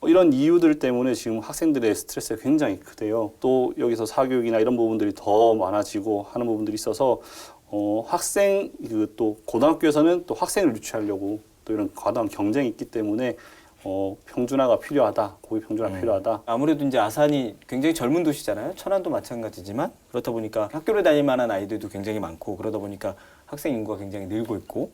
이런 이유들 때문에 지금 학생들의 스트레스가 굉장히 크대요. 또 여기서 사교육이나 이런 부분들이 더 많아지고 하는 부분들이 있어서 학생 또 고등학교에서는 또 학생을 유치하려고 또 이런 과도한 경쟁이 있기 때문에 평준화가 필요하다, 고교 평준화 필요하다. 아무래도 이제 아산이 굉장히 젊은 도시잖아요. 천안도 마찬가지지만 그렇다 보니까 학교를 다닐 만한 아이들도 굉장히 많고 그러다 보니까 학생 인구가 굉장히 늘고 있고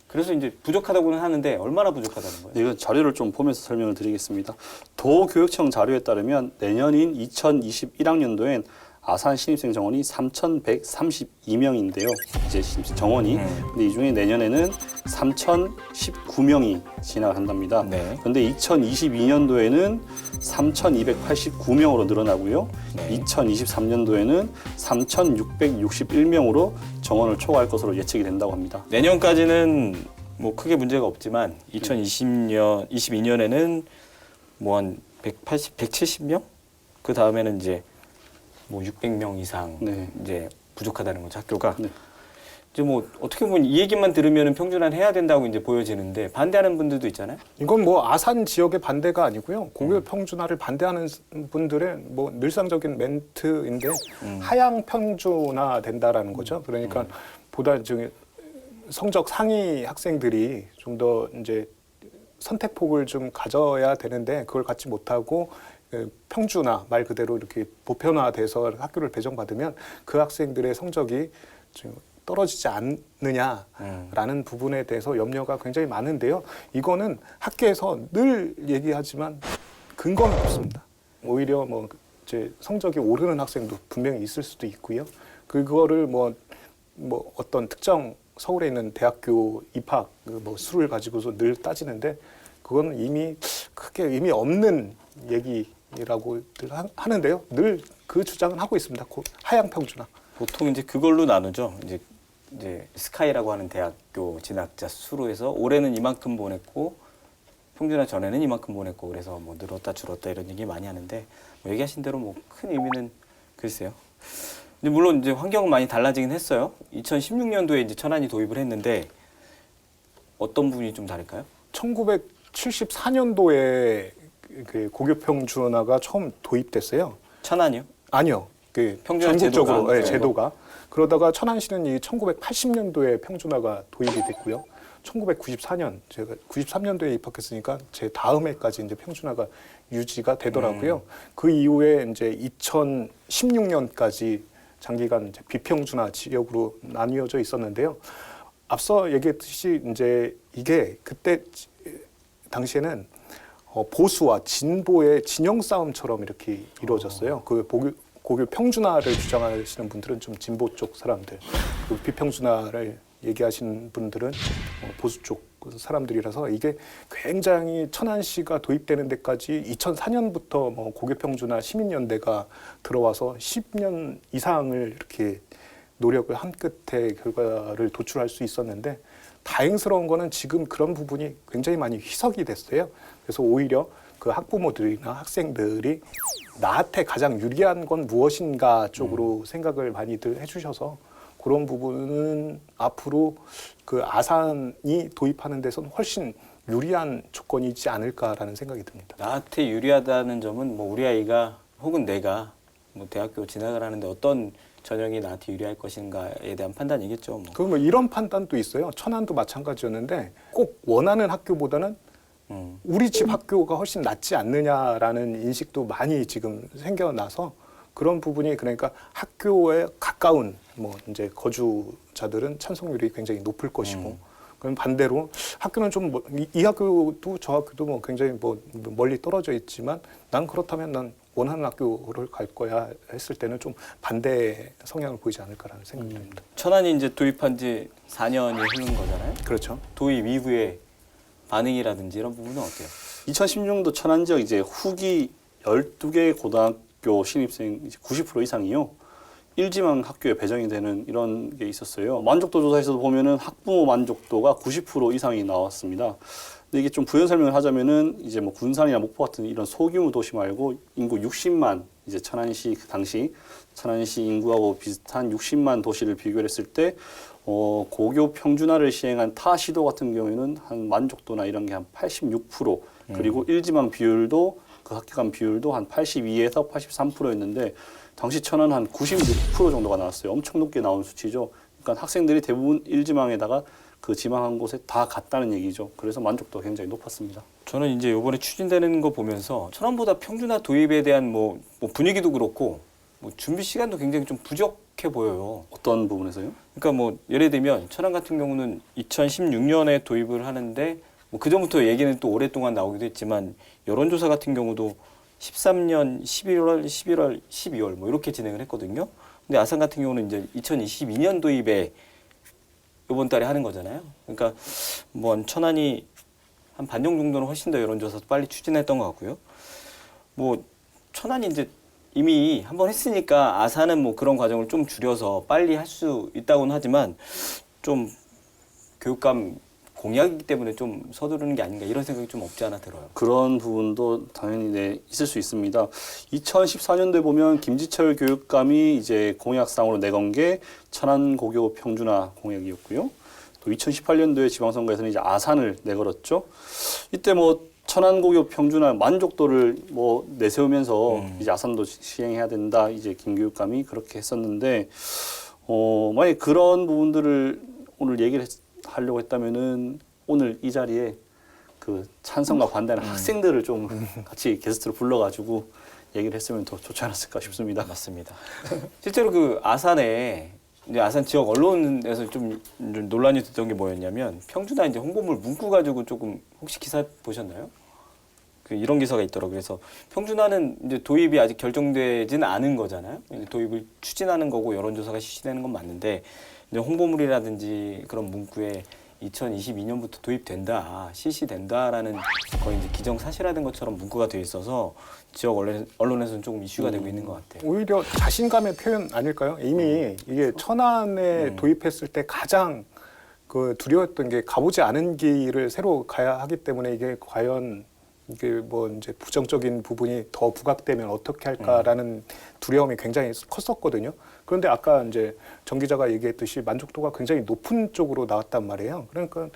그래서 이제 부족하다고는 하는데 얼마나 부족하다는 거예요? 네, 이건 자료를 좀 보면서 설명을 드리겠습니다. 도교육청 자료에 따르면 내년인 2021학년도엔 아산 신입생 정원이 3,132명인데요. 이제 신입생 정원이. 근데 이 중에 내년에는 3,019명이 진학을 한답니다. 네. 그런데 2022년도에는 3,289명으로 늘어나고요. 네. 2023년도에는 3,661명으로 정원을 초과할 것으로 예측이 된다고 합니다. 내년까지는 뭐 크게 문제가 없지만 22년에는 뭐 한 180, 170명? 그 다음에는 이제 뭐 600명 이상 네. 이제 부족하다는 거죠, 학교가. 네. 이제 뭐 어떻게 보면 이 얘기만 들으면 평준화를 해야 된다고 이제 보여지는데 반대하는 분들도 있잖아요. 이건 뭐 아산 지역의 반대가 아니고요. 고교 평준화를 반대하는 분들의 뭐 늘상적인 멘트인데 하향 평준화 된다라는 거죠. 그러니까 보다 이제 성적 상위 학생들이 좀 더 이제 선택폭을 좀 가져야 되는데 그걸 갖지 못하고 평준화 말 그대로 이렇게 보편화돼서 학교를 배정받으면 그 학생들의 성적이 좀 떨어지지 않느냐라는 부분에 대해서 염려가 굉장히 많은데요. 이거는 학계에서 늘 얘기하지만 근거는 없습니다. 오히려 뭐 이제 성적이 오르는 학생도 분명히 있을 수도 있고요. 그거를 뭐 어떤 특정 서울에 있는 대학교 입학 뭐 수를 가지고서 늘 따지는데 그거는 이미 크게 의미 없는 얘기라고 하는데요. 늘 그 주장은 하고 있습니다. 하향 평준화. 보통 이제 그걸로 나누죠. 이제 스카이라고 하는 대학교 진학자 수로 해서 올해는 이만큼 보냈고 평준화 전에는 이만큼 보냈고 그래서 뭐 늘었다 줄었다 이런 얘기 많이 하는데 뭐 얘기하신 대로 뭐 큰 의미는 글쎄요. 근데 물론 이제 환경은 많이 달라지긴 했어요. 2016년도에 이제 천안이 도입을 했는데 어떤 부분이 좀 다를까요? 1974년도에 그 고교 평준화가 처음 도입됐어요. 천안이요? 아니요. 그 평준화 전국적으로 제도가? 제도가. 그러다가 천안시는 이 1980년도에 평준화가 도입이 됐고요. 1994년 제가 93년도에 입학했으니까 제 다음 해까지 이제 평준화가 유지가 되더라고요. 그 이후에 이제 2016년까지 장기간 이제 비평준화 지역으로 나뉘어져 있었는데요. 앞서 얘기했듯이 이제 이게 그때 당시에는 보수와 진보의 진영 싸움처럼 이렇게 이루어졌어요. 그 고교 평준화를 주장하시는 분들은 좀 진보 쪽 사람들, 그리고 비평준화를 얘기하시는 분들은 보수 쪽 사람들이라서 이게 굉장히 천안시가 도입되는 데까지 2004년부터 뭐 고교 평준화 시민연대가 들어와서 10년 이상을 이렇게 노력을 한 끝에 결과를 도출할 수 있었는데 다행스러운 거는 지금 그런 부분이 굉장히 많이 희석이 됐어요. 그래서 오히려 그 학부모들이나 학생들이 나한테 가장 유리한 건 무엇인가 쪽으로 생각을 많이들 해주셔서 그런 부분은 앞으로 그 아산이 도입하는 데서는 훨씬 유리한 조건이지 않을까라는 생각이 듭니다. 나한테 유리하다는 점은 뭐 우리 아이가 혹은 내가 뭐 대학교 진학을 하는데 어떤 전형이 나한테 유리할 것인가에 대한 판단이겠죠. 뭐. 그 뭐 이런 판단도 있어요. 천안도 마찬가지였는데 꼭 원하는 학교보다는 우리 집 학교가 훨씬 낫지 않느냐라는 인식도 많이 지금 생겨나서 그런 부분이 그러니까 학교에 가까운 뭐 이제 거주자들은 찬성률이 굉장히 높을 것이고 그럼 반대로 학교는 좀 이 학교도 저 학교도 뭐 굉장히 뭐 멀리 떨어져 있지만 난 그렇다면 난 원하는 학교를 갈 거야 했을 때는 좀 반대 성향을 보이지 않을까라는 생각이 듭니다. 천안이 이제 도입한 지 4년이 흐른 거잖아요. 그렇죠. 도입 이후에 반응이라든지 이런 부분은 어때요? 2016년도 천안 지역 이제 후기 12개 고등학교 신입생 이제 90% 이상이요. 일지망 학교에 배정이 되는 이런 게 있었어요. 만족도 조사에서도 보면은 학부모 만족도가 90% 이상이 나왔습니다. 근데 이게 좀 부연 설명을 하자면은 이제 뭐 군산이나 목포 같은 이런 소규모 도시 말고 인구 60만 이제 천안시 그 당시 천안시 인구하고 비슷한 60만 도시를 비교했을 때 고교 평준화를 시행한 타 시도 같은 경우에는 한 만족도나 이런 게 한 86% 그리고 일지망 비율도 그 학교 간 비율도 한 82에서 83%였는데 당시 천안 한 96% 정도가 나왔어요. 엄청 높게 나온 수치죠. 그러니까 학생들이 대부분 일지망에다가 그 지망한 곳에 다 갔다는 얘기죠. 그래서 만족도가 굉장히 높았습니다. 저는 이제 이번에 추진되는 거 보면서 천안보다 평준화 도입에 대한 뭐 분위기도 그렇고 뭐 준비 시간도 굉장히 좀 부족해 보여요. 어떤 부분에서요? 그러니까 뭐 예를 들면 천안 같은 경우는 2016년에 도입을 하는데 뭐 그전부터 얘기는 또 오랫동안 나오기도 했지만 여론조사 같은 경우도 13년 11월, 11월, 12월 뭐 이렇게 진행을 했거든요. 근데 아산 같은 경우는 이제 2022년 도입에 이번 달에 하는 거잖아요. 그러니까 뭐 천안이 한 반영 정도는 훨씬 더 여론조사도 빨리 추진했던 것 같고요. 뭐 천안이 이제 이미 한번 했으니까 아산은 뭐 그런 과정을 좀 줄여서 빨리 할 수 있다고는 하지만 좀 교육감 공약이기 때문에 좀 서두르는 게 아닌가 이런 생각이 좀 없지 않아 들어요. 그런 부분도 당연히 있을 수 있습니다. 2014년도에 보면 김지철 교육감이 이제 공약상으로 내건 게 천안 고교 평준화 공약이었고요. 또 2018년도에 지방선거에서는 이제 아산을 내걸었죠. 이때 뭐 천안 고교 평준화 만족도를 뭐 내세우면서 이제 아산도 시행해야 된다. 이제 김 교육감이 그렇게 했었는데 만약 그런 부분들을 오늘 얘기를 하려고 했다면은 오늘 이 자리에 그 찬성과 반대하는 학생들을 좀 같이 게스트로 불러가지고 얘기를 했으면 더 좋지 않았을까 싶습니다. 맞습니다. 실제로 그 아산에 이제 아산 지역 언론에서 좀 논란이 됐던 게 뭐였냐면 평준화 이제 홍보물 문구 가지고 조금 혹시 기사 보셨나요? 그 이런 기사가 있더라고요. 그래서 평준화는 이제 도입이 아직 결정되지는 않은 거잖아요. 이제 도입을 추진하는 거고 여론조사가 실시되는 건 맞는데 이제 홍보물이라든지 그런 문구에 2022년부터 도입된다, 실시된다라는 거의 이제 기정사실화된 것처럼 문구가 돼 있어서 지역 언론에서는 조금 이슈가 되고 있는 것 같아요. 오히려 자신감의 표현 아닐까요? 이미 이게 천안에 도입했을 때 가장 그 두려웠던 게 가보지 않은 길을 새로 가야 하기 때문에 이게 과연 이게 뭐 이제 부정적인 부분이 더 부각되면 어떻게 할까라는 두려움이 굉장히 컸었거든요. 그런데 아까 이제 정 기자가 얘기했듯이 만족도가 굉장히 높은 쪽으로 나왔단 말이에요. 그러니까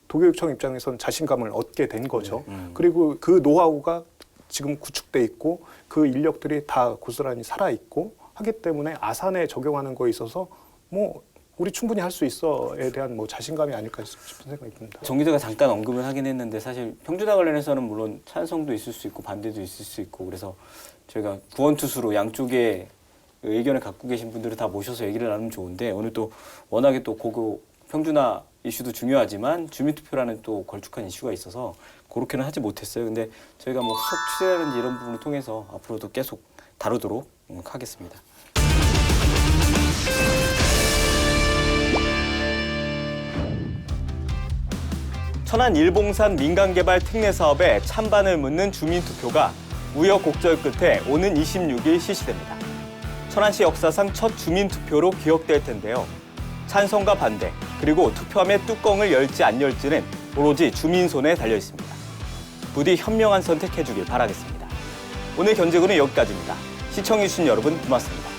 도교육청 입장에서는 자신감을 얻게 된 거죠. 그리고 그 노하우가 지금 구축돼 있고 그 인력들이 다 고스란히 살아 있고 하기 때문에 아산에 적용하는 거에 있어서 뭐 우리 충분히 할 수 있어에 대한 뭐 자신감이 아닐까 싶은 생각이 듭니다. 정 기자가 잠깐 언급을 하긴 했는데 사실 평준화 관련해서는 물론 찬성도 있을 수 있고 반대도 있을 수 있고 그래서 저희가 구원투수로 양쪽에 의견을 갖고 계신 분들을 다 모셔서 얘기를 나누면 좋은데 오늘 또 워낙에 또 고교 평준화 이슈도 중요하지만 주민투표라는 또 걸쭉한 이슈가 있어서 그렇게는 하지 못했어요. 근데 저희가 뭐 수석 취재라든지 이런 부분을 통해서 앞으로도 계속 다루도록 하겠습니다. 천안 일봉산 민간개발 특례 사업에 찬반을 묻는 주민투표가 우여곡절 끝에 오는 26일 실시됩니다. 천안시 역사상 첫 주민투표로 기억될 텐데요. 찬성과 반대, 그리고 투표함의 뚜껑을 열지 안 열지는 오로지 주민 손에 달려 있습니다. 부디 현명한 선택해 주길 바라겠습니다. 오늘 견제구는 여기까지입니다. 시청해주신 여러분 고맙습니다.